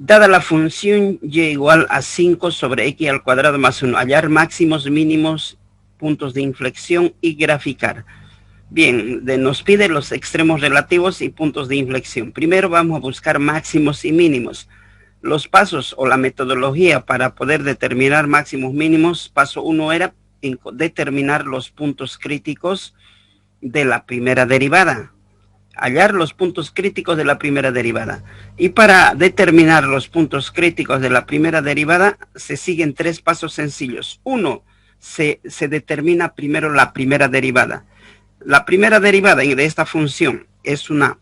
Dada la función y igual a 5 sobre x al cuadrado más 1, hallar máximos, mínimos, puntos de inflexión y graficar. Bien, nos pide los extremos relativos y puntos de inflexión. Primero vamos a buscar máximos y mínimos. Los pasos o la metodología para poder determinar máximos mínimos, paso 1 era determinar los puntos críticos de la primera derivada. Hallar los puntos críticos de la primera derivada. Y para determinar los puntos críticos de la primera derivada, se siguen 3 pasos sencillos. 1, se determina primero la primera derivada. La primera derivada de esta función es una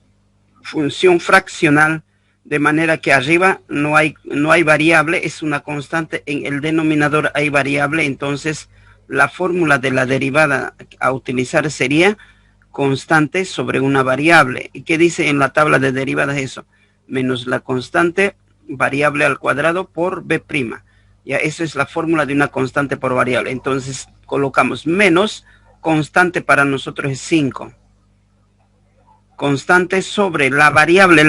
función fraccional, de manera que arriba no hay variable, es una constante. En el denominador hay variable, entonces la fórmula de la derivada a utilizar sería constante sobre una variable. ¿Y qué dice en la tabla de derivadas eso? Menos la constante variable al cuadrado por b'. Ya, eso es la fórmula de una constante por variable. Entonces colocamos menos constante, para nosotros es 5. Constante sobre la variable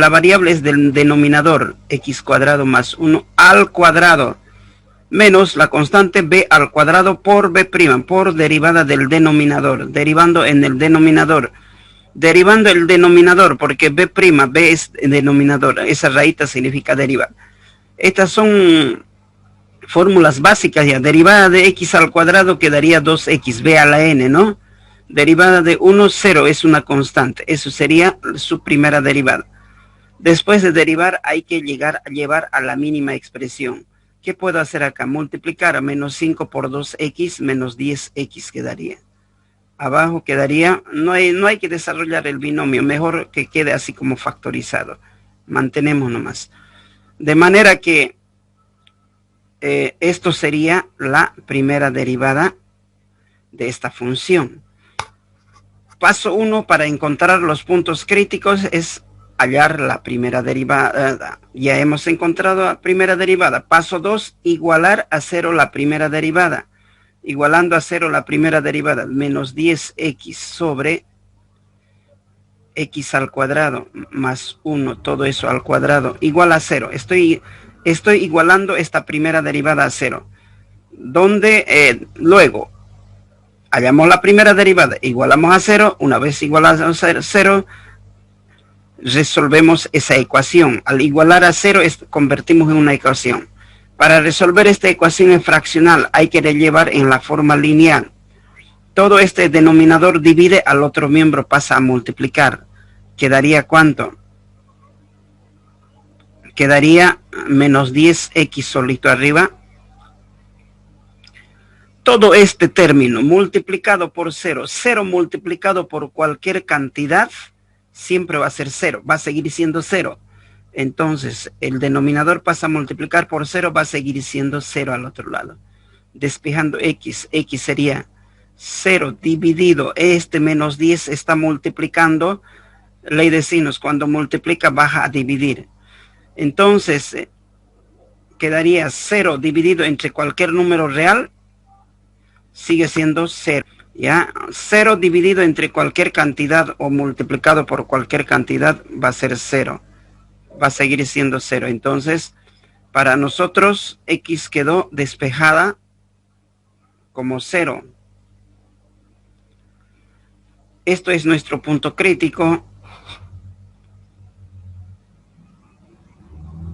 es del denominador, x cuadrado más 1 al cuadrado, menos la constante b al cuadrado por b', por derivada del denominador, derivando en el denominador. Derivando el denominador, porque b' es denominador, esa raíz significa derivar. Estas son fórmulas básicas ya. Derivada de x al cuadrado quedaría 2x, b a la n, ¿no? Derivada de 1, 0 es una constante. Eso sería su primera derivada. Después de derivar hay que llevar a la mínima expresión. ¿Qué puedo hacer acá? Multiplicar a menos 5 por 2x, menos 10x quedaría. Abajo quedaría, no hay que desarrollar el binomio, mejor que quede así como factorizado. Mantenemos nomás. De manera que esto sería la primera derivada de esta función. Paso 1 para encontrar los puntos críticos es hallar la primera derivada. Ya hemos encontrado la primera derivada. Paso 2, igualar a 0 la primera derivada. Igualando a 0 la primera derivada, menos 10x sobre x al cuadrado más 1, todo eso al cuadrado, igual a 0. Estoy igualando esta primera derivada a 0. Donde luego hallamos la primera derivada, igualamos a 0. Una vez igualamos a 0, resolvemos esa ecuación. Al igualar a 0, convertimos en una ecuación. Para resolver esta ecuación en fraccional, hay que llevar en la forma lineal. Todo este denominador divide, al otro miembro pasa a multiplicar. ¿Quedaría cuánto? Quedaría menos 10x solito arriba. Todo este término multiplicado por 0, 0 multiplicado por cualquier cantidad, siempre va a ser 0, va a seguir siendo 0. Entonces, el denominador pasa a multiplicar por 0, va a seguir siendo 0 al otro lado. Despejando x sería 0 dividido, menos 10 está multiplicando. Ley de signos, cuando multiplica baja a dividir. Entonces, quedaría 0 dividido entre cualquier número real, sigue siendo 0. ¿Ya? 0 dividido entre cualquier cantidad o multiplicado por cualquier cantidad va a ser 0. Va a seguir siendo 0. Entonces, para nosotros, x quedó despejada como 0. Esto es nuestro punto crítico.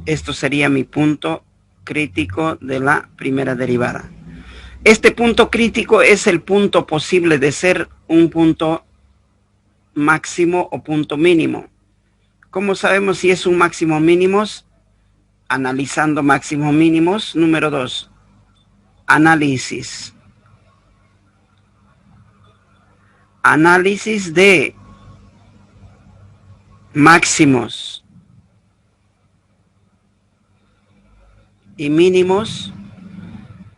Esto sería mi punto crítico de la primera derivada. Este punto crítico es el punto posible de ser un punto máximo o punto mínimo. ¿Cómo sabemos si es un máximo mínimos? Analizando máximos mínimos. Número 2. Análisis. Análisis de máximos y mínimos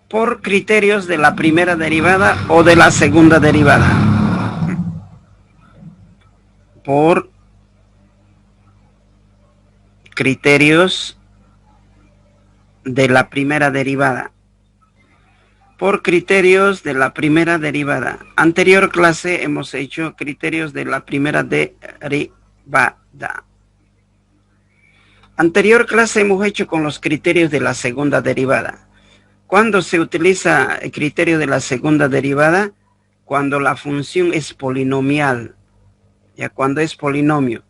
por criterios de la primera derivada o de la segunda derivada. Por criterios de la primera derivada. Por criterios de la primera derivada. Anterior clase hemos hecho criterios de la primera derivada. Anterior clase hemos hecho con los criterios de la segunda derivada. ¿Cuándo se utiliza el criterio de la segunda derivada? Cuando la función es polinomial, ya cuando es polinomio.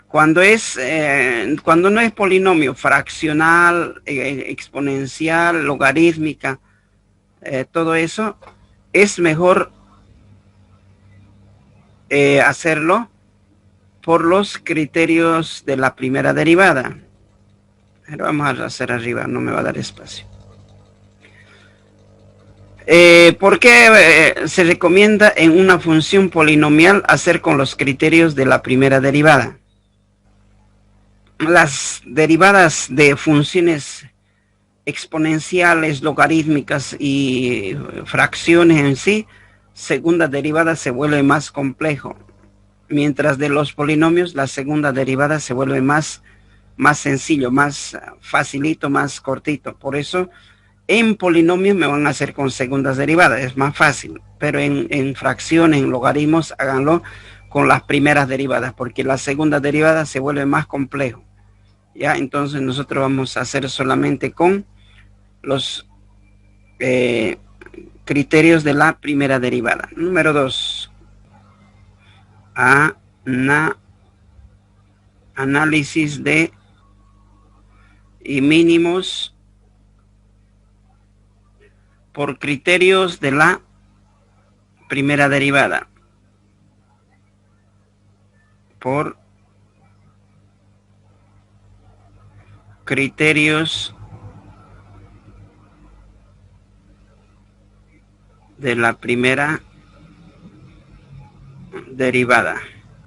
Cuando no es polinomio, fraccional, exponencial, logarítmica, todo eso, es mejor hacerlo por los criterios de la primera derivada. Pero vamos a hacer arriba, no me va a dar espacio. ¿Por qué se recomienda en una función polinomial hacer con los criterios de la primera derivada? Las derivadas de funciones exponenciales, logarítmicas y fracciones en sí, segunda derivada se vuelve más complejo. Mientras de los polinomios, la segunda derivada se vuelve más sencillo, más facilito, más cortito. Por eso, en polinomios me van a hacer con segundas derivadas, es más fácil. Pero en fracciones, en logaritmos, háganlo con las primeras derivadas, porque la segunda derivada se vuelve más complejo. Ya, entonces nosotros vamos a hacer solamente con los criterios de la primera derivada. Número 2. Análisis de y mínimos por criterios de la primera derivada. Por criterios de la primera derivada.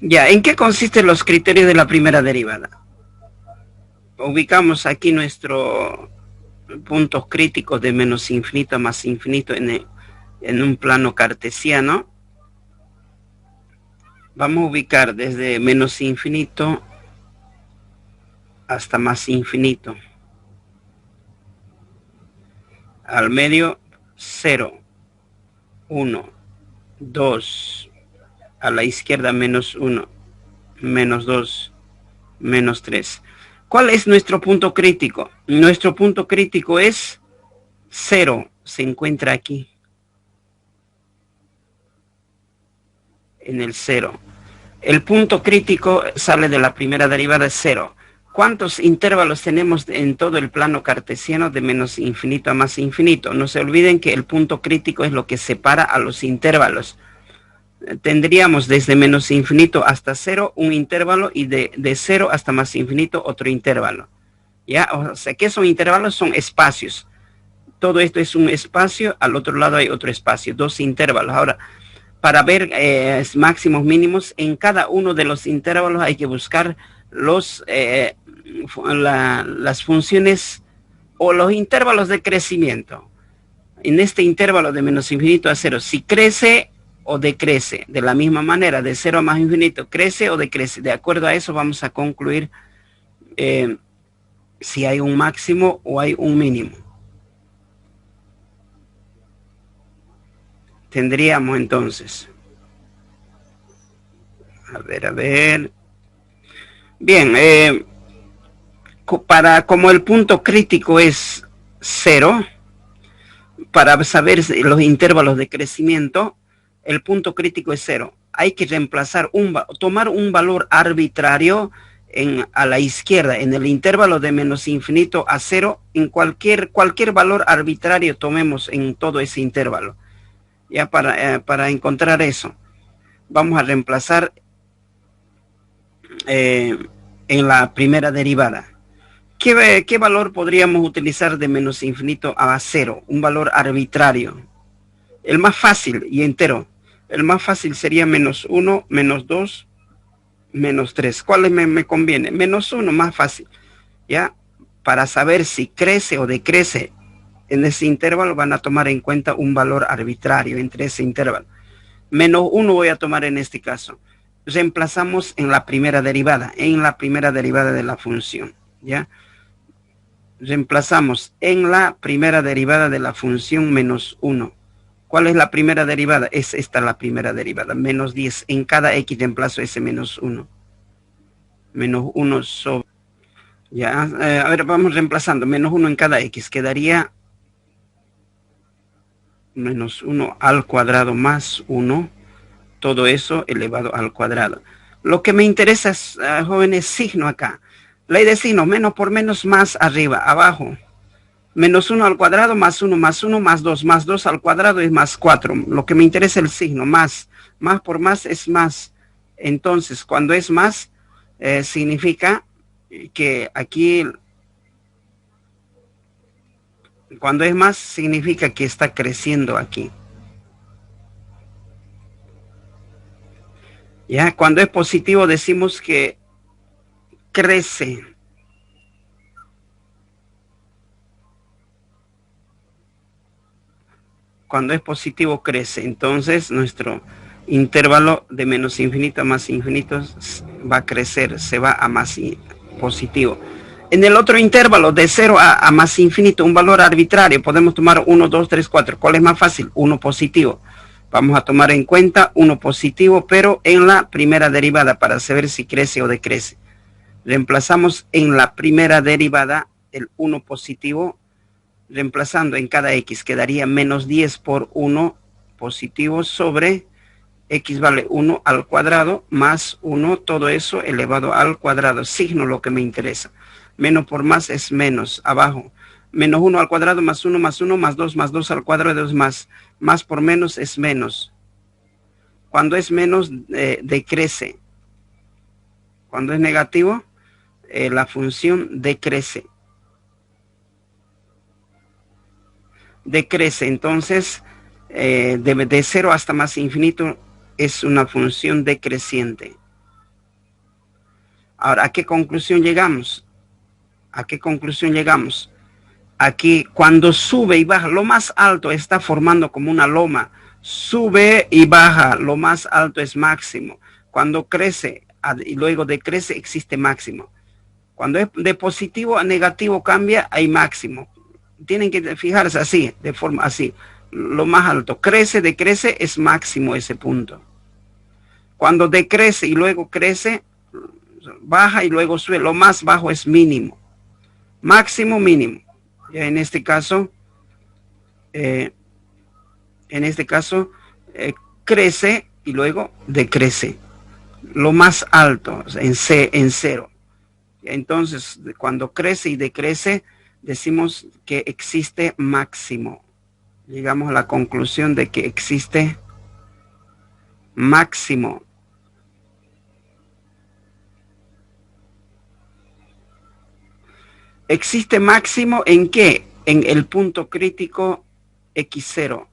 Ya, ¿en qué consisten los criterios de la primera derivada? Ubicamos aquí nuestros puntos críticos de menos infinito a más infinito en un plano cartesiano. Vamos a ubicar desde menos infinito hasta más infinito. Al medio 0, 1, 2, a la izquierda menos 1, menos 2, menos 3. ¿Cuál es nuestro punto crítico? Nuestro punto crítico es 0, se encuentra aquí, en el 0. El punto crítico sale de la primera derivada, es 0. ¿Cuántos intervalos tenemos en todo el plano cartesiano de menos infinito a más infinito? No se olviden que el punto crítico es lo que separa a los intervalos. Tendríamos desde menos infinito hasta 0 un intervalo y de 0 hasta más infinito otro intervalo. ¿Ya? O sea, ¿qué son intervalos? Son espacios. Todo esto es un espacio, al otro lado hay otro espacio, dos intervalos. Ahora, para ver máximos mínimos, en cada uno de los intervalos hay que buscar las funciones o los intervalos de crecimiento. En este intervalo de menos infinito a 0, si crece o decrece, de la misma manera, de 0 a más infinito, crece o decrece. De acuerdo a eso vamos a concluir si hay un máximo o hay un mínimo. Tendríamos entonces, a ver. Bien, como el punto crítico es 0, para saber los intervalos de crecimiento, el punto crítico es 0. Hay que reemplazar, tomar un valor arbitrario a la izquierda, en el intervalo de menos infinito a 0, en cualquier valor arbitrario tomemos en todo ese intervalo. Ya para encontrar eso, vamos a reemplazar en la primera derivada. ¿Qué valor podríamos utilizar de menos infinito a 0? Un valor arbitrario. El más fácil y entero. El más fácil sería menos 1, menos 2, menos 3. ¿Cuál me conviene? Menos 1, más fácil. ¿Ya? Para saber si crece o decrece en ese intervalo, van a tomar en cuenta un valor arbitrario entre ese intervalo. Menos 1 voy a tomar en este caso. Reemplazamos en la primera derivada de la función. ¿Ya? Reemplazamos en la primera derivada de la función menos 1. ¿Cuál es la primera derivada? Es esta la primera derivada, menos 10. En cada x reemplazo ese menos 1. Menos 1 sobre Ya, a ver, vamos reemplazando. Menos 1 en cada x. Quedaría menos 1 al cuadrado más 1. Todo eso elevado al cuadrado. Lo que me interesa, es, jóvenes, signo acá. Ley de signo, menos por menos, más arriba, abajo. Menos 1 al cuadrado, más 1, más 2 al cuadrado es más 4. Lo que me interesa es el signo, más. Más por más es más. Entonces, cuando es más, significa que aquí, cuando es más, significa que está creciendo aquí. Ya, cuando es positivo decimos que crece. Cuando es positivo crece. Entonces nuestro intervalo de menos infinito a más infinito va a crecer, se va a más positivo. En el otro intervalo de 0 a más infinito, un valor arbitrario, podemos tomar 1, 2, 3, 4. ¿Cuál es más fácil? 1 positivo. Vamos a tomar en cuenta 1 positivo, pero en la primera derivada para saber si crece o decrece. Reemplazamos en la primera derivada el 1 positivo, reemplazando en cada x, quedaría menos 10 por 1 positivo sobre x vale 1 al cuadrado más 1, todo eso elevado al cuadrado. Signo lo que me interesa. Menos por más es menos, abajo. Menos 1 al cuadrado más 1 más 1 más 2 al cuadrado es más. Más por menos es menos. Cuando es menos, decrece. Cuando es negativo, la función decrece. Decrece, entonces, de 0 hasta más infinito es una función decreciente. Ahora, ¿a qué conclusión llegamos? ¿A qué conclusión llegamos? Aquí, cuando sube y baja, lo más alto está formando como una loma. Sube y baja, lo más alto es máximo. Cuando crece y luego decrece, existe máximo. Cuando es de positivo a negativo cambia, hay máximo. Tienen que fijarse así, de forma así. Lo más alto crece, decrece, es máximo ese punto. Cuando decrece y luego crece, baja y luego sube, lo más bajo es mínimo. Máximo, mínimo. Ya en este caso, crece y luego decrece. Lo más alto, en 0. Entonces, cuando crece y decrece, decimos que existe máximo. Llegamos a la conclusión de que existe máximo. ¿Existe máximo en qué? En el punto crítico x0.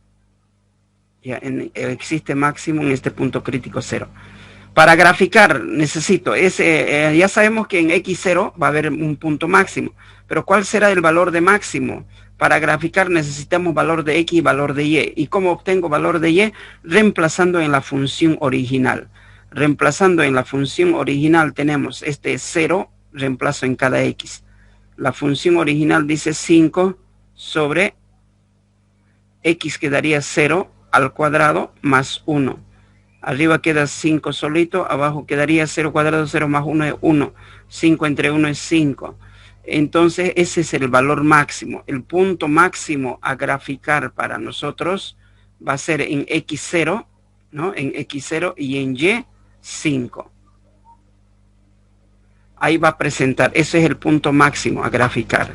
Ya, existe máximo en este punto crítico 0. Para graficar necesito ese, ya sabemos que en x0 va a haber un punto máximo, pero ¿cuál será el valor de máximo? Para graficar necesitamos valor de x y valor de y. ¿Y cómo obtengo valor de y? Reemplazando en la función original. Reemplazando en la función original tenemos este 0, reemplazo en cada x. La función original dice 5 sobre x quedaría 0 al cuadrado más 1. Arriba queda 5 solito, abajo quedaría 0 cuadrado, 0 más 1 es 1. 5 entre 1 es 5. Entonces ese es el valor máximo. El punto máximo a graficar para nosotros va a ser en x0, ¿no? En x0 y en y 5. Ahí va a presentar, ese es el punto máximo a graficar.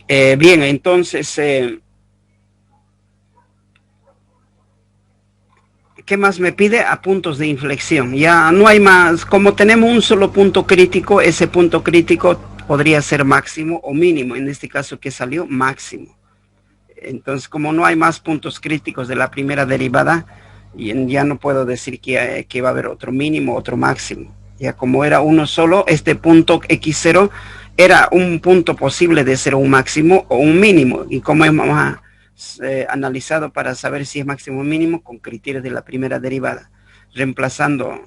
Bien, entonces, ¿qué más me pide? A puntos de inflexión. Ya no hay más, como tenemos un solo punto crítico, ese punto crítico podría ser máximo o mínimo, en este caso que salió máximo. Entonces, como no hay más puntos críticos de la primera derivada, ya no puedo decir que va a haber otro mínimo, otro máximo. Ya como era uno solo, este punto x0 era un punto posible de ser un máximo o un mínimo. Y como hemos analizado para saber si es máximo o mínimo con criterios de la primera derivada, reemplazando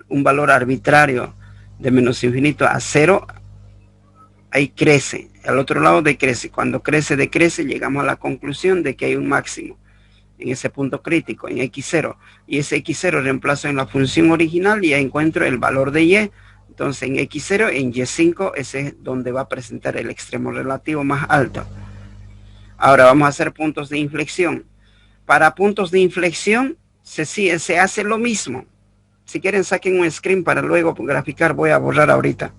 un valor arbitrario de menos infinito a 0, ahí crece. Al otro lado decrece. Cuando crece, decrece, llegamos a la conclusión de que hay un máximo en ese punto crítico, en x0. Y ese x0 reemplazo en la función original y ya encuentro el valor de y Entonces en X0, en Y5, ese es donde va a presentar el extremo relativo más alto. Ahora vamos a hacer puntos de inflexión. Para puntos de inflexión se hace lo mismo. Si quieren saquen un screen para luego graficar, voy a borrar ahorita.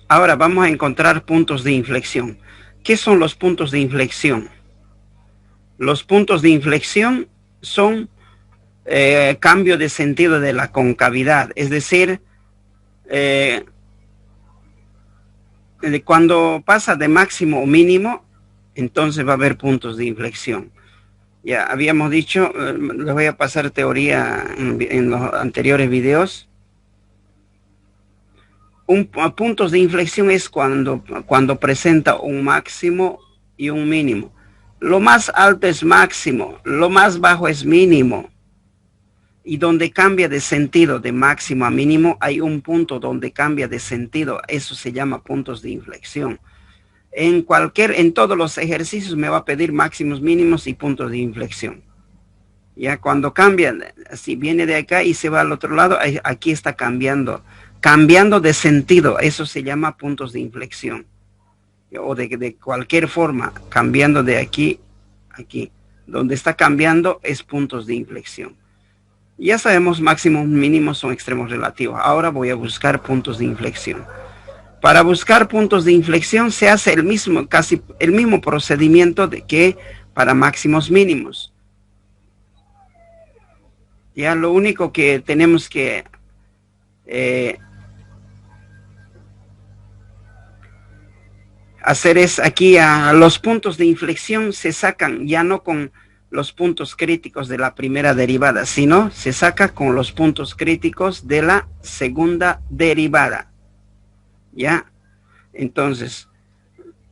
Ahora vamos a encontrar puntos de inflexión. ¿Qué son los puntos de inflexión? Los puntos de inflexión son cambio de sentido de la concavidad, es decir, cuando pasa de máximo o mínimo, entonces va a haber puntos de inflexión. Ya habíamos dicho, les voy a pasar teoría en los anteriores videos. Puntos de inflexión es cuando presenta un máximo y un mínimo. Lo más alto es máximo, lo más bajo es mínimo. Y donde cambia de sentido de máximo a mínimo, hay un punto donde cambia de sentido. Eso se llama puntos de inflexión. En todos los ejercicios me va a pedir máximos, mínimos y puntos de inflexión. Ya cuando cambia, si viene de acá y se va al otro lado, aquí está cambiando de sentido. Eso se llama puntos de inflexión. O de cualquier forma, cambiando de aquí a aquí. Donde está cambiando es puntos de inflexión. Ya sabemos máximos, mínimos son extremos relativos. Ahora voy a buscar puntos de inflexión. Para buscar puntos de inflexión se hace casi el mismo procedimiento que para máximos, mínimos. Ya lo único que tenemos que hacer es aquí a los puntos de inflexión se sacan ya no con los puntos críticos de la primera derivada, sino se saca con los puntos críticos de la segunda derivada. ¿Ya? Entonces,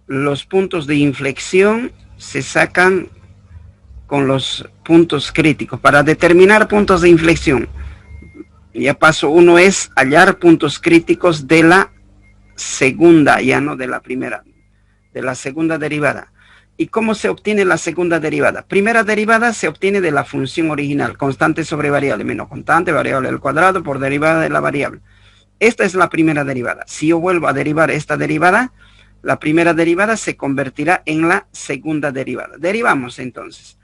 los puntos de inflexión se sacan con los puntos críticos. Para determinar puntos de inflexión, ya paso uno es hallar puntos críticos de la segunda, ya no de la primera, de la segunda derivada. ¿Y cómo se obtiene la segunda derivada? Primera derivada se obtiene de la función original, constante sobre variable, menos constante, variable al cuadrado por derivada de la variable. Esta es la primera derivada. Si yo vuelvo a derivar esta derivada, la primera derivada se convertirá en la segunda derivada. Derivamos entonces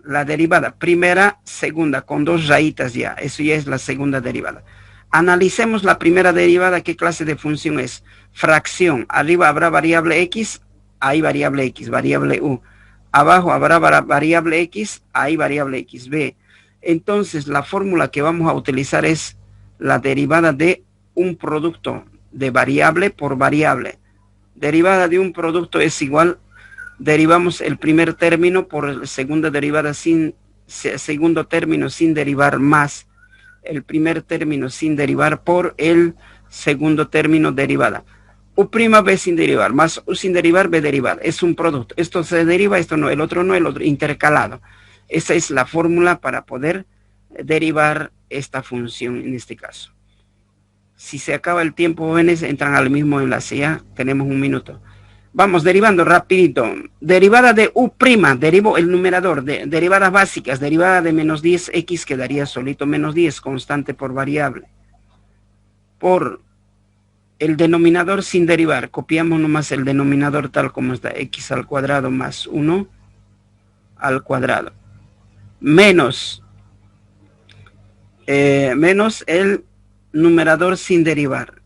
la derivada primera, segunda, con dos rayitas ya. Eso ya es la segunda derivada. Analicemos la primera derivada. ¿Qué clase de función es? Fracción. Arriba habrá variable x, hay variable x, variable u. Abajo habrá variable x, hay variable x, b. Entonces la fórmula que vamos a utilizar es la derivada de un producto de variable por variable. Derivada de un producto es igual, derivamos el primer término por la segunda derivada segundo término sin derivar más el primer término sin derivar por el segundo término derivada. U' b sin derivar, más u sin derivar, b derivar. Es un producto. Esto se deriva, esto no, el otro no, el otro intercalado. Esa es la fórmula para poder derivar esta función en este caso. Si se acaba el tiempo, jóvenes, entran al mismo enlace. Ya tenemos un minuto. Vamos derivando rapidito. Derivada de u', derivo el numerador. Derivadas básicas, derivada de menos 10x quedaría solito menos 10, constante por variable. Por el denominador sin derivar, copiamos nomás el denominador tal como está, x al cuadrado más 1 al cuadrado. Menos el numerador sin derivar.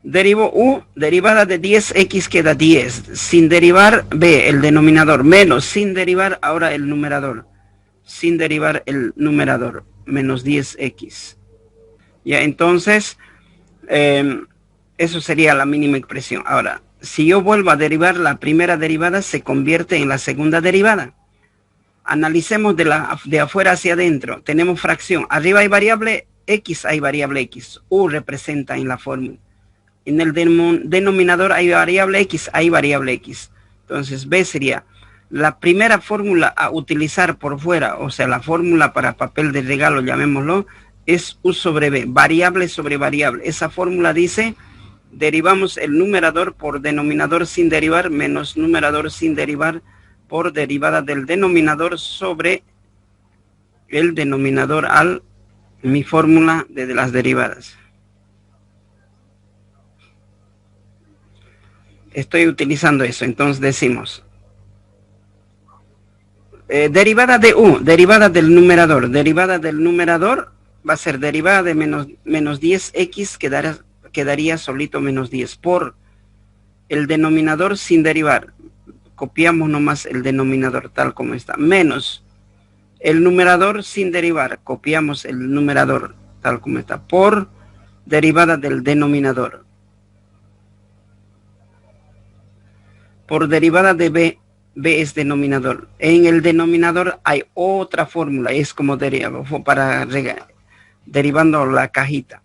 Derivo u, derivada de 10x queda 10. Sin derivar, b, el denominador. Menos, sin derivar, ahora el numerador. Sin derivar el numerador. Menos 10x. Ya, entonces, eso sería la mínima expresión. Ahora, si yo vuelvo a derivar la primera derivada, se convierte en la segunda derivada. Analicemos de afuera hacia adentro. Tenemos fracción. Arriba hay variable x, hay variable x. U representa en la fórmula. En el denominador hay variable x, hay variable x. Entonces, B sería la primera fórmula a utilizar por fuera, o sea, la fórmula para papel de regalo, llamémoslo, es u sobre b, variable sobre variable. Esa fórmula dice, derivamos el numerador por denominador sin derivar, menos numerador sin derivar por derivada del denominador sobre el denominador al mi fórmula de las derivadas. Estoy utilizando eso. Entonces decimos, derivada de u, derivada del numerador. Derivada del numerador va a ser derivada de menos 10x, quedaría solito menos 10 por el denominador sin derivar. Copiamos nomás el denominador tal como está. Menos el numerador sin derivar. Copiamos el numerador tal como está. Por derivada del denominador. Por derivada de b. B es denominador. En el denominador hay otra fórmula. Es como derivando la cajita.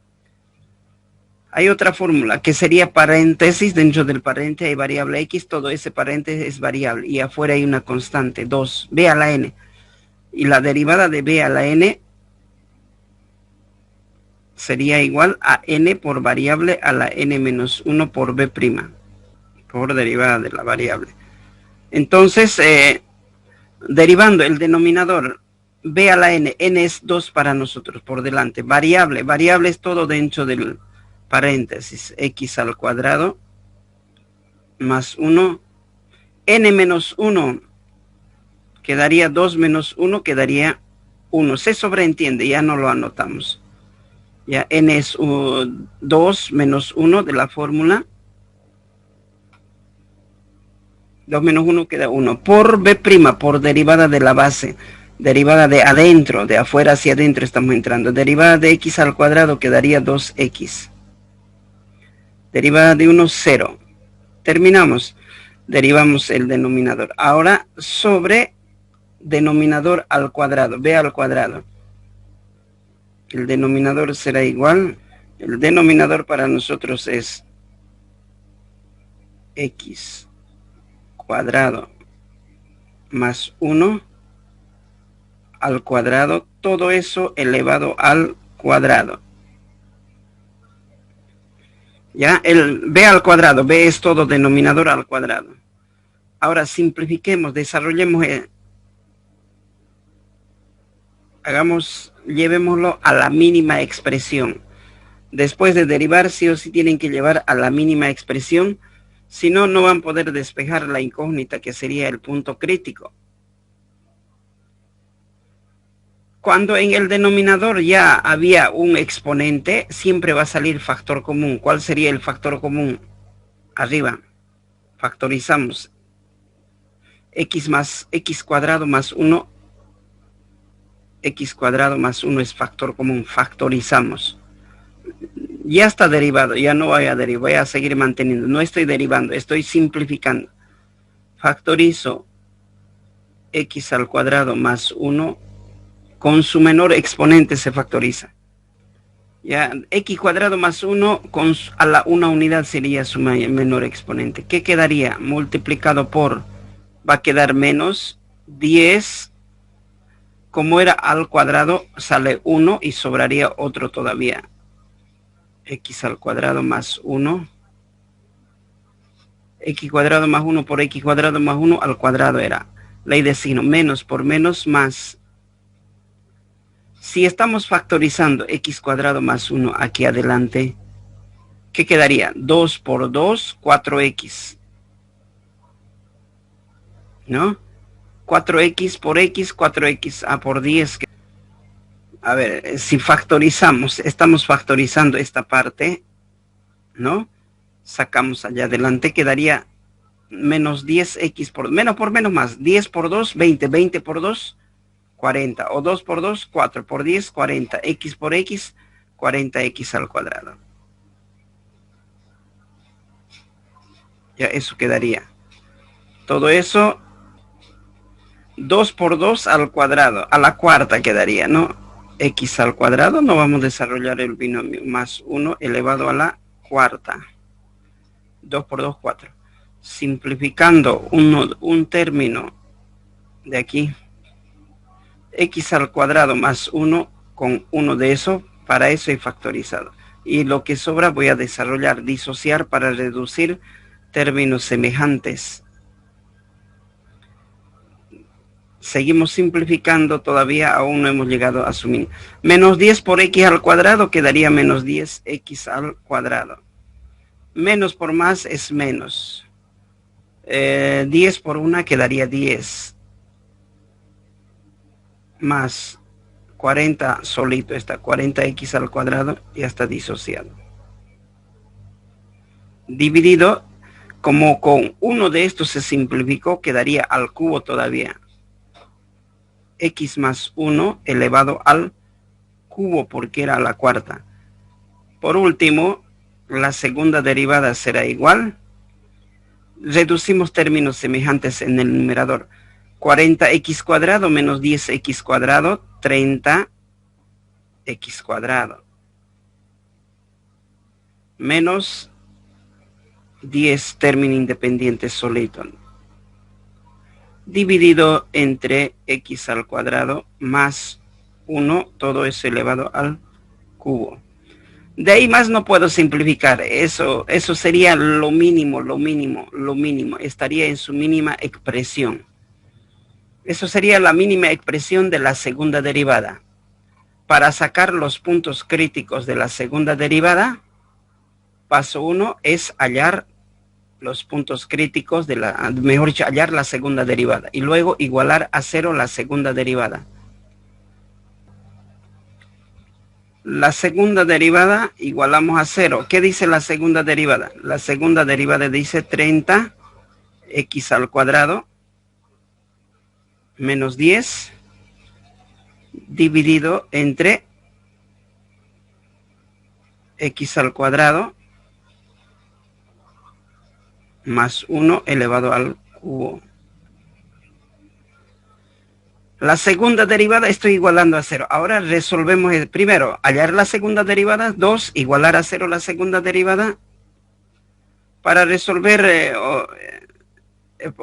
Hay otra fórmula que sería paréntesis. Dentro del paréntesis hay variable x. Todo ese paréntesis es variable. Y afuera hay una constante. 2. B a la n. Y la derivada de b a la n sería igual a n por variable a la n menos 1 por b'. Por derivada de la variable. Entonces, derivando el denominador b a la n. N es 2 para nosotros por delante. Variable. Variable es todo dentro del paréntesis, x al cuadrado más 1, n menos 1, quedaría 2 menos 1, quedaría 1. Se sobreentiende, ya no lo anotamos. Ya n es 2 menos 1 de la fórmula. 2 menos 1 queda 1. Por b', por derivada de la base. Derivada de adentro, de afuera hacia adentro estamos entrando. Derivada de x al cuadrado quedaría 2x. Derivada de 1, 0. Terminamos. Derivamos el denominador. Ahora sobre denominador al cuadrado. B al cuadrado. El denominador será igual. El denominador para nosotros es x cuadrado más 1 al cuadrado. Todo eso elevado al cuadrado. Ya, el b al cuadrado, b es todo denominador al cuadrado. Ahora simplifiquemos, desarrollemos, llevémoslo a la mínima expresión. Después de derivar, sí o sí tienen que llevar a la mínima expresión, si no, no van a poder despejar la incógnita que sería el punto crítico. Cuando en el denominador ya había un exponente, siempre va a salir factor común. ¿Cuál sería el factor común? Arriba. Factorizamos. X cuadrado más 1. X cuadrado más 1 es factor común. Factorizamos. Ya está derivado. Ya no voy a derivar. Voy a seguir manteniendo. No estoy derivando. Estoy simplificando. Factorizo x al cuadrado más 1. Con su menor exponente se factoriza. Ya, x cuadrado más 1 a la una unidad sería su menor exponente. ¿Qué quedaría? Multiplicado por, va a quedar menos 10. Como era al cuadrado, sale 1 y sobraría otro todavía. X al cuadrado más 1. X cuadrado más 1 por x cuadrado más 1 al cuadrado era. Ley de signo, menos por menos más. Si estamos factorizando x cuadrado más 1 aquí adelante, ¿qué quedaría? 2 por 2, 4x. ¿No? 4x por x, 4x a por 10. A ver, si factorizamos, estamos factorizando esta parte, ¿no? Sacamos allá adelante, quedaría menos 10x por menos más. 10 por 2, 20. 20 por 2, 40, o 2 por 2, 4, por 10, 40, x por x, 40x al cuadrado. Ya eso quedaría. Todo eso, 2 por 2 al cuadrado, a la cuarta quedaría, ¿no? X al cuadrado, no vamos a desarrollar el binomio, más 1 elevado a la cuarta. 2 por 2, 4. Simplificando un término de aquí, x al cuadrado más 1 con 1 de eso, para eso he factorizado. Y lo que sobra voy a desarrollar, disociar para reducir términos semejantes. Seguimos simplificando, todavía aún no hemos llegado a su mínimo. Menos 10 por x al cuadrado quedaría menos 10x al cuadrado. Menos por más es menos. 10 por 1 quedaría 10. Más 40 solito está, 40x al cuadrado, ya está disociado. Dividido, como con uno de estos se simplificó, quedaría al cubo todavía. X más 1 elevado al cubo, porque era la cuarta. Por último, la segunda derivada será igual. Reducimos términos semejantes en el numerador. 40x cuadrado menos 10x cuadrado, 30x cuadrado. Menos 10 término independiente solito. Dividido entre x al cuadrado más 1, todo eso elevado al cubo. De ahí más no puedo simplificar. Eso sería lo mínimo. Estaría en su mínima expresión. Eso sería la mínima expresión de la segunda derivada. Para sacar los puntos críticos de la segunda derivada, paso 1 es hallar los puntos críticos de mejor dicho, hallar la segunda derivada. Y luego igualar a 0 la segunda derivada. La segunda derivada igualamos a 0. ¿Qué dice la segunda derivada? La segunda derivada dice 30x al cuadrado menos 10 dividido entre x al cuadrado más 1 elevado al cubo. La segunda derivada estoy igualando a 0. Ahora resolvemos primero, hallar la segunda derivada. 2, igualar a 0 la segunda derivada. Para resolver,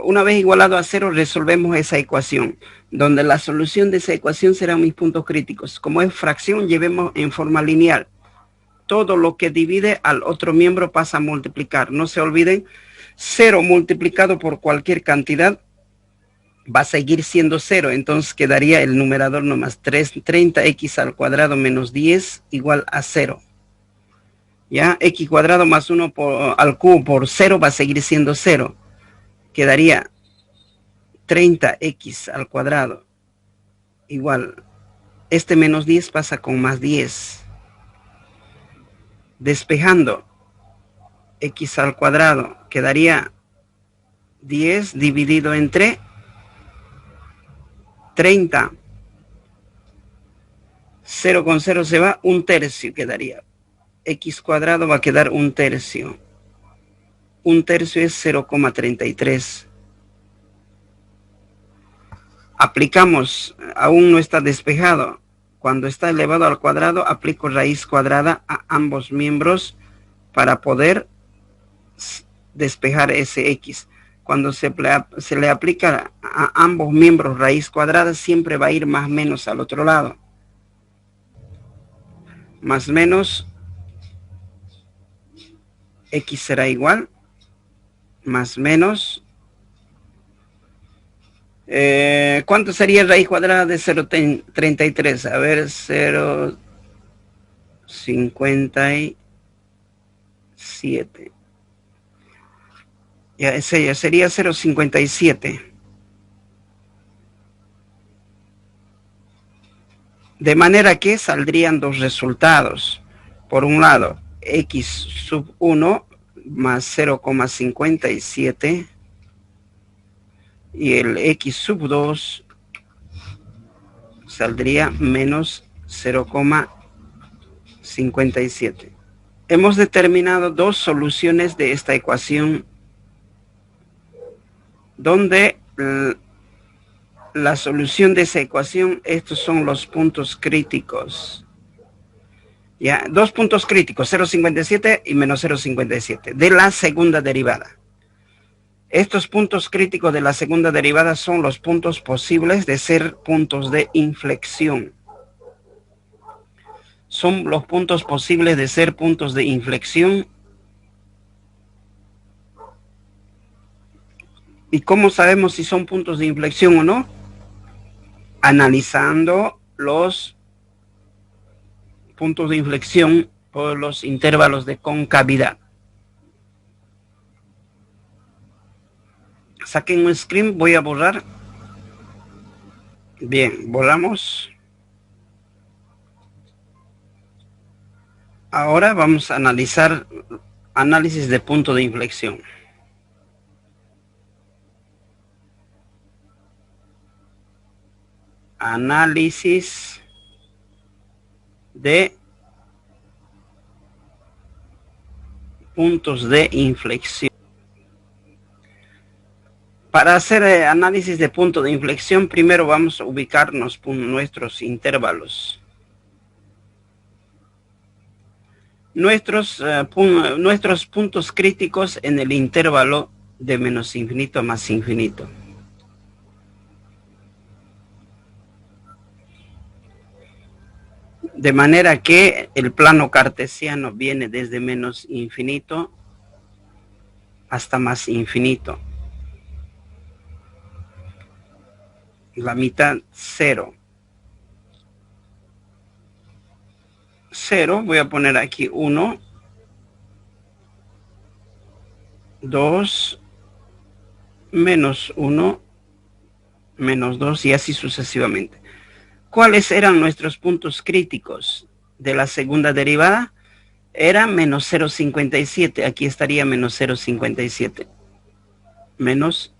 una vez igualado a 0, resolvemos esa ecuación, donde la solución de esa ecuación serán mis puntos críticos. Como es fracción, llevemos en forma lineal. Todo lo que divide al otro miembro pasa a multiplicar. No se olviden, 0 multiplicado por cualquier cantidad va a seguir siendo 0, entonces quedaría el numerador nomás, 30x al cuadrado menos 10 igual a 0. ¿Ya? X cuadrado más 1 al cubo por 0 va a seguir siendo 0. Quedaría 30x al cuadrado igual, este menos 10 pasa con más 10. Despejando, x al cuadrado quedaría 10 dividido entre 30. 0 con 0 se va, 1/3 quedaría. X cuadrado va a quedar 1/3. 1/3 es 0,33. Aplicamos, aún no está despejado. Cuando está elevado al cuadrado, aplico raíz cuadrada a ambos miembros para poder despejar ese X. Cuando se le aplica a ambos miembros raíz cuadrada, siempre va a ir más menos al otro lado. Más menos, X será igual, más menos. ¿Cuánto sería raíz cuadrada de 0,33? A ver, 0,57. Ya sería 0,57. De manera que saldrían dos resultados. Por un lado, x sub 1 más 0,57 y el x sub 2 saldría menos 0,57. Hemos determinado dos soluciones de esta ecuación donde la solución de esa ecuación, estos son los puntos críticos. Ya, dos puntos críticos, 0,57 y menos 0,57 de la segunda derivada. Estos puntos críticos de la segunda derivada son los puntos posibles de ser puntos de inflexión. Son los puntos posibles de ser puntos de inflexión. ¿Y cómo sabemos si son puntos de inflexión o no? Analizando los puntos de inflexión por los intervalos de concavidad. Saquen un screen, voy a borrar. Bien, borramos. Ahora vamos a analizar análisis de punto de inflexión. Análisis de puntos de inflexión. Para hacer análisis de punto de inflexión, primero vamos a ubicarnos nuestros intervalos. Nuestros puntos críticos en el intervalo de menos infinito a más infinito. De manera que el plano cartesiano viene desde menos infinito hasta más infinito. La mitad 0. 0, voy a poner aquí 1, 2, menos 1, menos 2 y así sucesivamente. ¿Cuáles eran nuestros puntos críticos de la segunda derivada? Era menos 0,57. Aquí estaría menos 0,57. Menos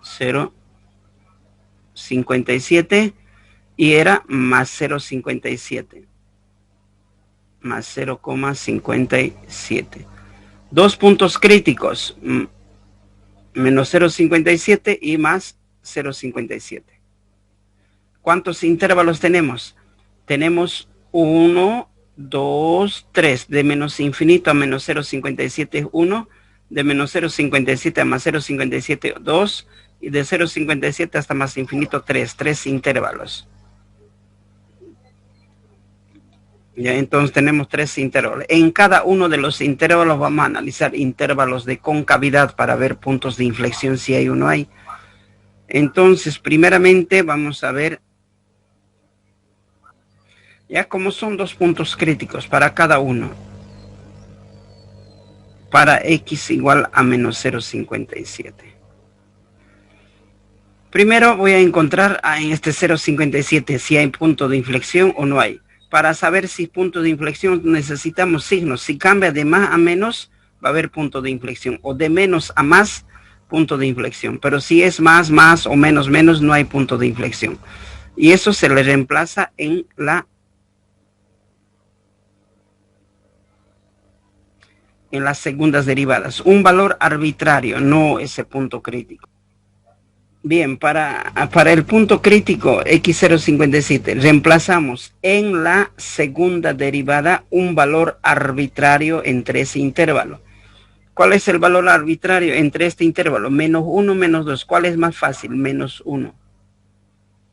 0,57 y era más 0,57. Más 0,57. Dos puntos críticos, menos 0,57 y más 0,57. ¿Cuántos intervalos tenemos? Tenemos 1, 2, 3. De menos infinito a menos 0,57 es 1. De menos 0,57 a más 0,57 2. Y de 0,57 hasta más infinito 3. 3 intervalos. Ya, entonces tenemos 3 intervalos. En cada uno de los intervalos vamos a analizar intervalos de concavidad para ver puntos de inflexión si hay o no hay. Entonces, primeramente vamos a ver ya como son dos puntos críticos para cada uno. Para x igual a menos 0,57. Primero voy a encontrar en este 0,57 si hay punto de inflexión o no hay. Para saber si punto de inflexión necesitamos signos. Si cambia de más a menos, va a haber punto de inflexión. O de menos a más, punto de inflexión. Pero si es más, más o menos, menos, no hay punto de inflexión. Y eso se le reemplaza en las segundas derivadas. Un valor arbitrario, no ese punto crítico. Bien, para el punto crítico x0,57 reemplazamos en la segunda derivada un valor arbitrario entre ese intervalo. ¿Cuál es el valor arbitrario entre este intervalo? Menos 1, menos 2. ¿Cuál es más fácil? Menos 1.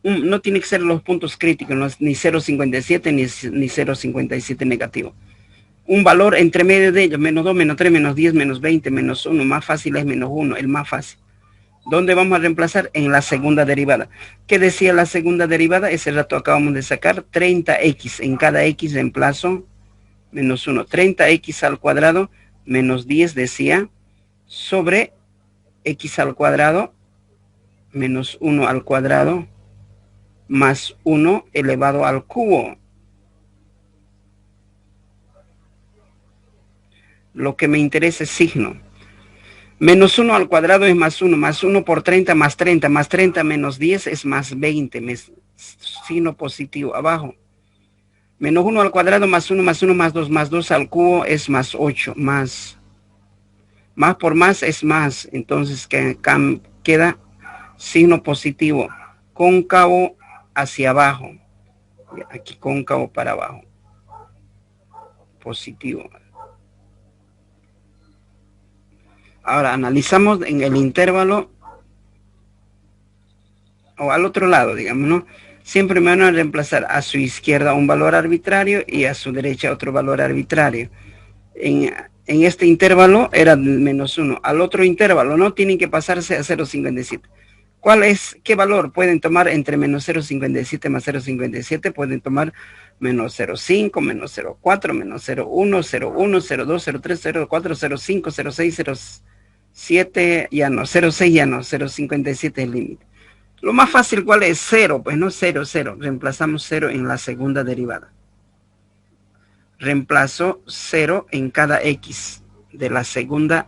No tiene que ser los puntos críticos, no es ni 0,57 ni 0,57 negativo. Un valor entre medio de ellos, menos 2, menos 3, menos 10, menos 20, menos 1. Más fácil es menos 1, el más fácil. ¿Dónde vamos a reemplazar? En la segunda derivada. ¿Qué decía la segunda derivada? Ese rato acabamos de sacar 30x. En cada x reemplazo menos 1. 30x al cuadrado menos 10 decía sobre x al cuadrado menos 1 al cuadrado más 1 elevado al cubo. Lo que me interesa es signo. Menos 1 al cuadrado es más 1 por 30 más 30, más 30 menos 10 es más 20, signo positivo abajo. Menos 1 al cuadrado más 1 más 2 al cubo es más 8, más por más es más, entonces queda signo positivo, cóncavo hacia abajo, aquí cóncavo para abajo, positivo. Ahora analizamos en el intervalo o al otro lado, digamos, ¿no? Siempre me van a reemplazar a su izquierda un valor arbitrario y a su derecha otro valor arbitrario. En este intervalo era menos 1. Al otro intervalo no tienen que pasarse a 0,57. ¿Qué valor pueden tomar entre menos 0,57 más 0,57? Pueden tomar menos 0,5, menos 0,4, menos 0,1, 0,1, 0,2, 0,3, 0,4, 0,5, 0,6, 7 ya no, 0,6 ya no, 0,57 es el límite. Lo más fácil, ¿cuál es? 0, pues no, 0, 0. Reemplazamos 0 en la segunda derivada. Reemplazo 0 en cada x de la segunda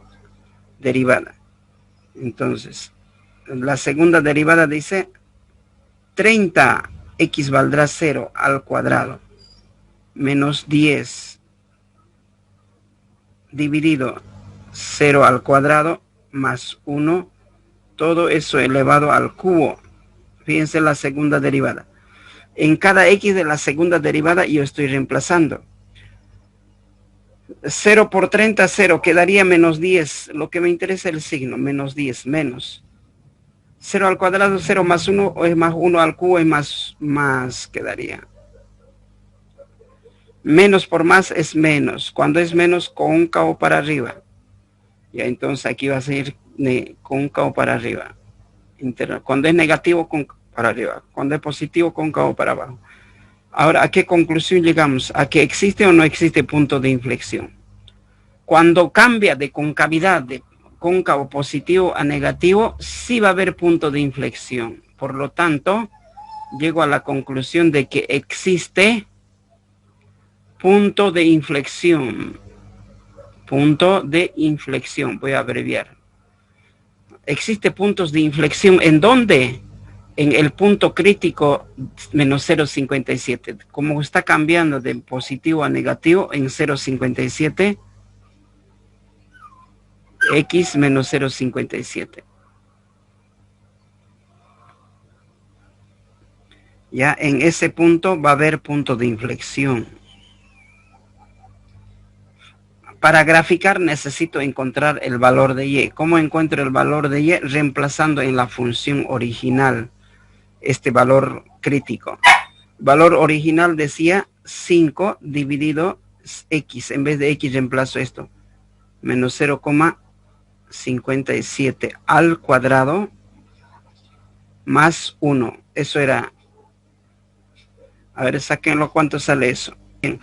derivada. Entonces, la segunda derivada dice 30, x valdrá 0 al cuadrado, menos 10 dividido 0 al cuadrado más 1, todo eso elevado al cubo. Fíjense la segunda derivada. En cada x de la segunda derivada yo estoy reemplazando. 0 por 30, 0, quedaría menos 10. Lo que me interesa es el signo, menos 10, menos. 0 al cuadrado, 0 más 1, o es más 1 al cubo, es más quedaría. Menos por más es menos. Cuando es menos, cóncavo para arriba. Ya, entonces aquí va a ser cóncavo para arriba. Cuando es negativo, cóncavo para arriba. Cuando es positivo, cóncavo para abajo. Ahora, ¿a qué conclusión llegamos? ¿A que existe o no existe punto de inflexión? Cuando cambia de concavidad de cóncavo positivo a negativo, sí va a haber punto de inflexión. Por lo tanto, llego a la conclusión de que existe punto de inflexión. Punto de inflexión, voy a abreviar. Existe puntos de inflexión. ¿En dónde? En el punto crítico menos 0,57. Como está cambiando de positivo a negativo en 0,57, x menos 0,57. Ya en ese punto va a haber punto de inflexión. Para graficar necesito encontrar el valor de y. ¿Cómo encuentro el valor de y? Reemplazando en la función original este valor crítico. Valor original decía 5 dividido x. En vez de x reemplazo esto. Menos 0,57 al cuadrado más 1. Eso era. A ver, sáquenlo, ¿cuánto sale eso? Bien.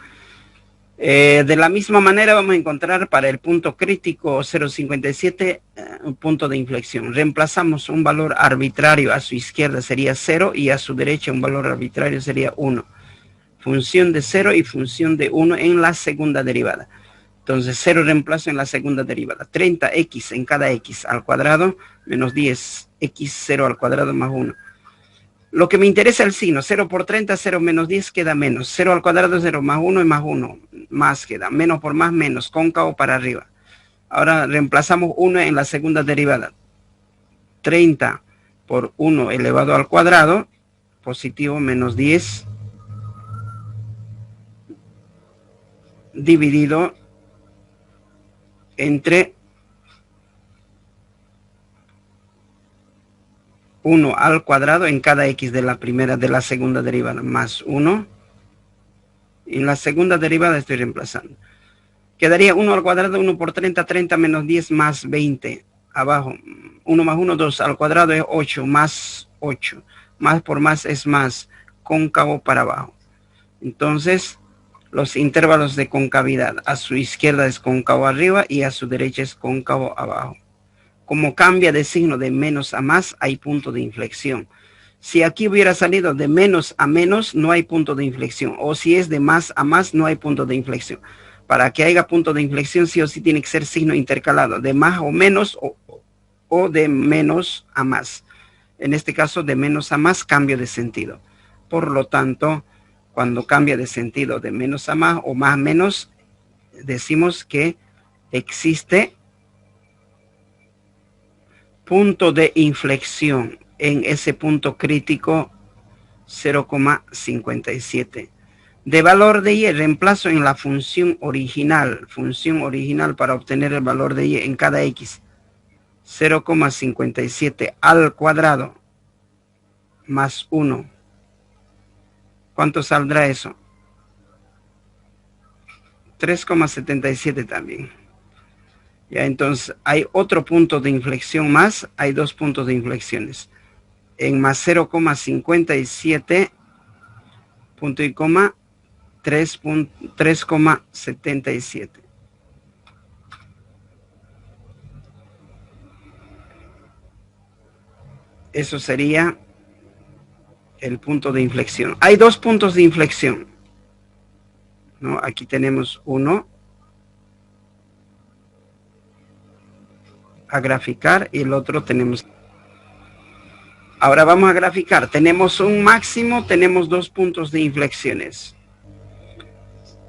De la misma manera vamos a encontrar para el punto crítico 0,57 un punto de inflexión. Reemplazamos un valor arbitrario a su izquierda sería 0 y a su derecha un valor arbitrario sería 1. Función de 0 y función de 1 en la segunda derivada. Entonces 0 reemplazo en la segunda derivada. 30x en cada x al cuadrado menos 10 x 0 al cuadrado más 1. Lo que me interesa es el signo. 0 por 30, 0 menos 10 queda menos. 0 al cuadrado, 0 más 1 y más 1. Más queda. Menos por más, menos. Cóncavo para arriba. Ahora reemplazamos 1 en la segunda derivada. 30 por 1 elevado al cuadrado. Positivo menos 10. Dividido entre 1 al cuadrado en cada x de la segunda derivada más 1. En la segunda derivada estoy reemplazando. Quedaría 1 al cuadrado, 1 por 30, 30 menos 10 más 20. Abajo, 1 más 1, 2 al cuadrado es 8 más 8. Más por más es más, cóncavo para abajo. Entonces, los intervalos de concavidad. A su izquierda es cóncavo arriba y a su derecha es cóncavo abajo. Como cambia de signo de menos a más, hay punto de inflexión. Si aquí hubiera salido de menos a menos, no hay punto de inflexión. O si es de más a más, no hay punto de inflexión. Para que haya punto de inflexión, sí o sí tiene que ser signo intercalado, de más o menos o de menos a más. En este caso, de menos a más, cambio de sentido. Por lo tanto, cuando cambia de sentido de menos a más o más a menos, decimos que existe punto de inflexión en ese punto crítico 0,57. De valor de y reemplazo en la función original para obtener el valor de y en cada x. 0,57 al cuadrado más 1. ¿Cuánto saldrá eso? 3,77 también. Ya, entonces hay otro punto de inflexión más, hay dos puntos de inflexiones. En más 0,57 punto y coma 3,77. Eso sería el punto de inflexión. Hay dos puntos de inflexión, ¿no? Aquí tenemos uno a graficar y el otro tenemos. Ahora vamos a graficar. Tenemos un máximo, tenemos dos puntos de inflexiones.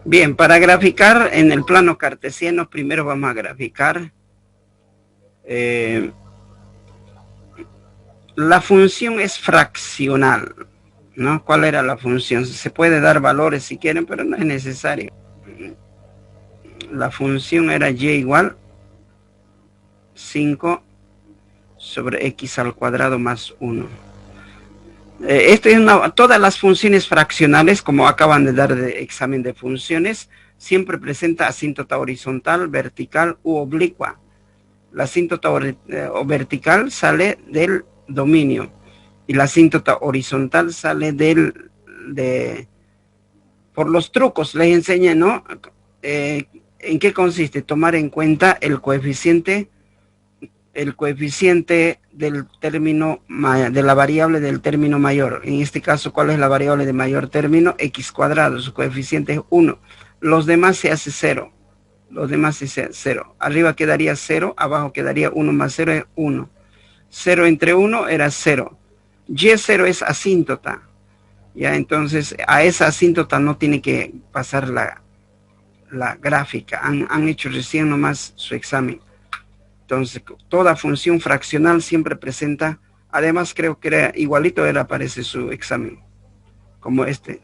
Bien, para graficar en el plano cartesiano, primero vamos a graficar la función es fraccional, ¿no? ¿Cuál era la función? Se puede dar valores si quieren, pero no es necesario. La función era y igual 5 sobre x al cuadrado más 1. Esto es todas las funciones fraccionales, como acaban de dar de examen de funciones, siempre presenta asíntota horizontal, vertical u oblicua. La asíntota vertical sale del dominio y la asíntota horizontal sale por los trucos les enseñé, ¿no? ¿En qué consiste? Tomar en cuenta el coeficiente del término, de la variable del término mayor. En este caso, ¿cuál es la variable de mayor término? X cuadrado, su coeficiente es 1. Los demás se hace 0. Los demás se hace 0. Arriba quedaría 0, abajo quedaría 1 más 0 es 1. 0 entre 1 era 0. Y0 es asíntota. Ya, entonces a esa asíntota no tiene que pasar la gráfica. Han hecho recién nomás su examen. Entonces, toda función fraccional siempre presenta, además creo que era igualito, aparece su examen, como este.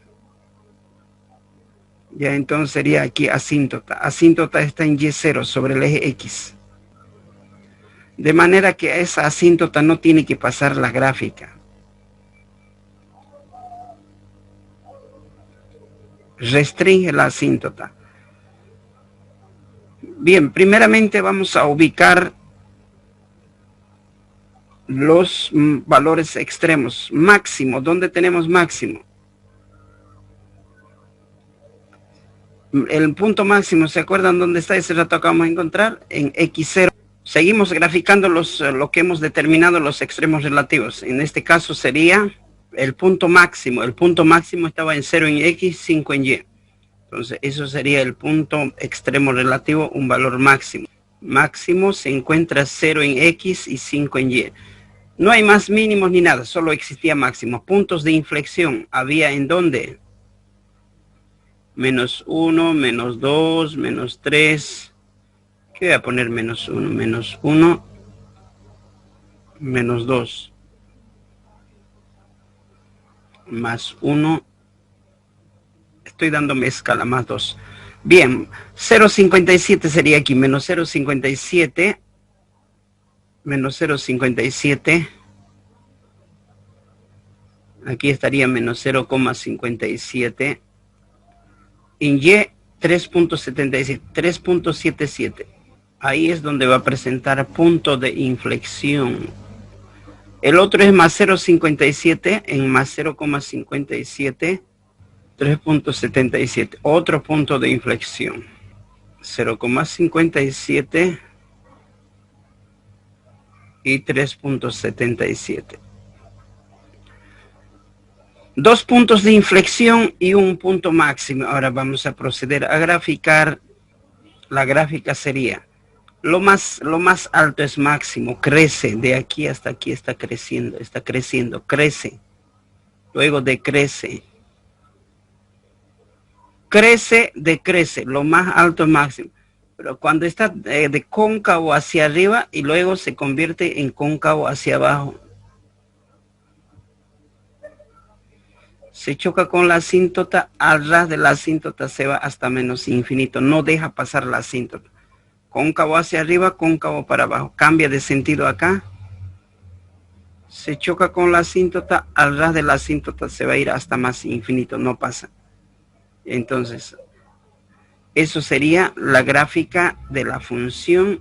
Ya, entonces sería aquí asíntota. Asíntota está en Y0 sobre el eje X. De manera que esa asíntota no tiene que pasar la gráfica. Restringe la asíntota. Bien, primeramente vamos a ubicar los valores extremos. Máximo, ¿dónde tenemos máximo? El punto máximo, ¿se acuerdan dónde está? Ese rato acabamos de encontrar en X0. Seguimos graficando lo que hemos determinado los extremos relativos. En este caso sería el punto máximo. El punto máximo estaba en 0 en X, 5 en Y. Entonces, eso sería el punto extremo relativo, un valor máximo. Máximo se encuentra 0 en X y 5 en Y. No hay más mínimos ni nada, solo existía máximo. Puntos de inflexión había en dónde. Menos 1, menos 2, menos 3. ¿Qué voy a poner? Menos 1, menos 1, menos 2. Más 1. Estoy dándome escala, más 2. Bien, 0,57 sería aquí, menos 0,57, menos 0,57. Aquí estaría menos 0,57. En Y, 3,77, 3,77. Ahí es donde va a presentar punto de inflexión. El otro es más 0,57 en más 0,57. 3,77, otro punto de inflexión. 0,57 y 3,77. Dos puntos de inflexión y un punto máximo. Ahora vamos a proceder a graficar. La gráfica sería, lo más alto es máximo, crece, de aquí hasta aquí está creciendo, crece, luego decrece. Crece, decrece, lo más alto es máximo. Pero cuando está de cóncavo hacia arriba y luego se convierte en cóncavo hacia abajo. Se choca con la asíntota, al ras de la asíntota se va hasta menos infinito. No deja pasar la asíntota. Cóncavo hacia arriba, cóncavo para abajo. Cambia de sentido acá. Se choca con la asíntota, al ras de la asíntota se va a ir hasta más infinito. No pasa. Entonces, eso sería la gráfica de la función.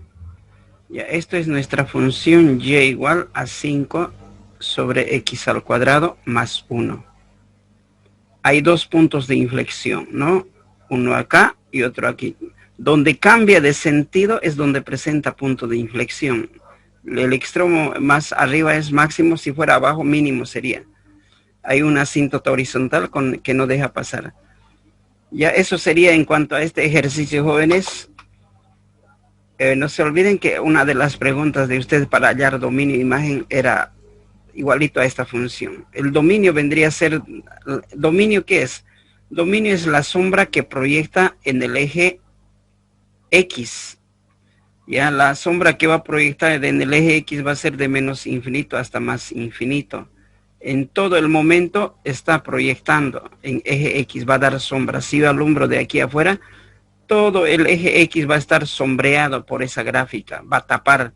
Ya, esto es nuestra función y igual a 5 sobre x al cuadrado más 1. Hay dos puntos de inflexión, ¿no? Uno acá y otro aquí. Donde cambia de sentido es donde presenta punto de inflexión. El extremo más arriba es máximo, si fuera abajo mínimo sería. Hay una asíntota horizontal que no deja pasar. Ya eso sería en cuanto a este ejercicio, jóvenes. No se olviden que una de las preguntas de ustedes para hallar dominio de imagen era igualito a esta función. El dominio vendría a ser, ¿dominio qué es? Dominio es la sombra que proyecta en el eje X. Ya la sombra que va a proyectar en el eje X va a ser de menos infinito hasta más infinito. En todo el momento está proyectando en eje X, va a dar sombra. Si yo alumbro de aquí afuera, todo el eje X va a estar sombreado por esa gráfica, va a tapar.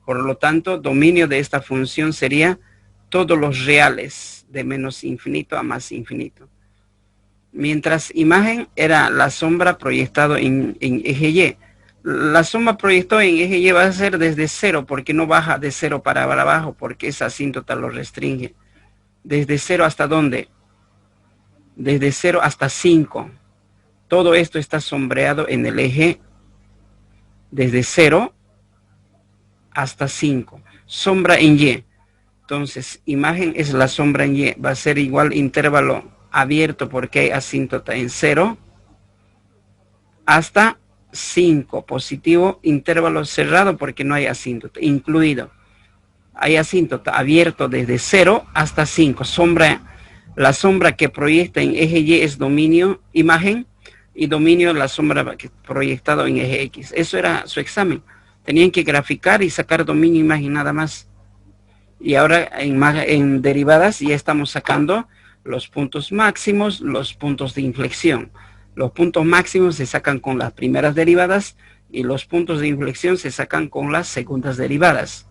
Por lo tanto, dominio de esta función sería todos los reales de menos infinito a más infinito. Mientras imagen era la sombra proyectado en eje Y. La sombra proyectada en eje Y va a ser desde 0, porque no baja de 0 para abajo, porque esa asíntota lo restringe. ¿Desde 0 hasta dónde? Desde 0 hasta 5. Todo esto está sombreado en el eje desde 0 hasta 5. Sombra en Y. Entonces, imagen es la sombra en Y. Va a ser igual intervalo abierto porque hay asíntota en 0 hasta 5. Positivo, intervalo cerrado porque no hay asíntota. Incluido. Hay asíntota abierto desde 0 hasta 5. La sombra que proyecta en eje Y es dominio, imagen, y dominio la sombra que proyectado en eje X. Eso era su examen. Tenían que graficar y sacar dominio, imagen, nada más. Y ahora en derivadas ya estamos sacando los puntos máximos, los puntos de inflexión. Los puntos máximos se sacan con las primeras derivadas y los puntos de inflexión se sacan con las segundas derivadas.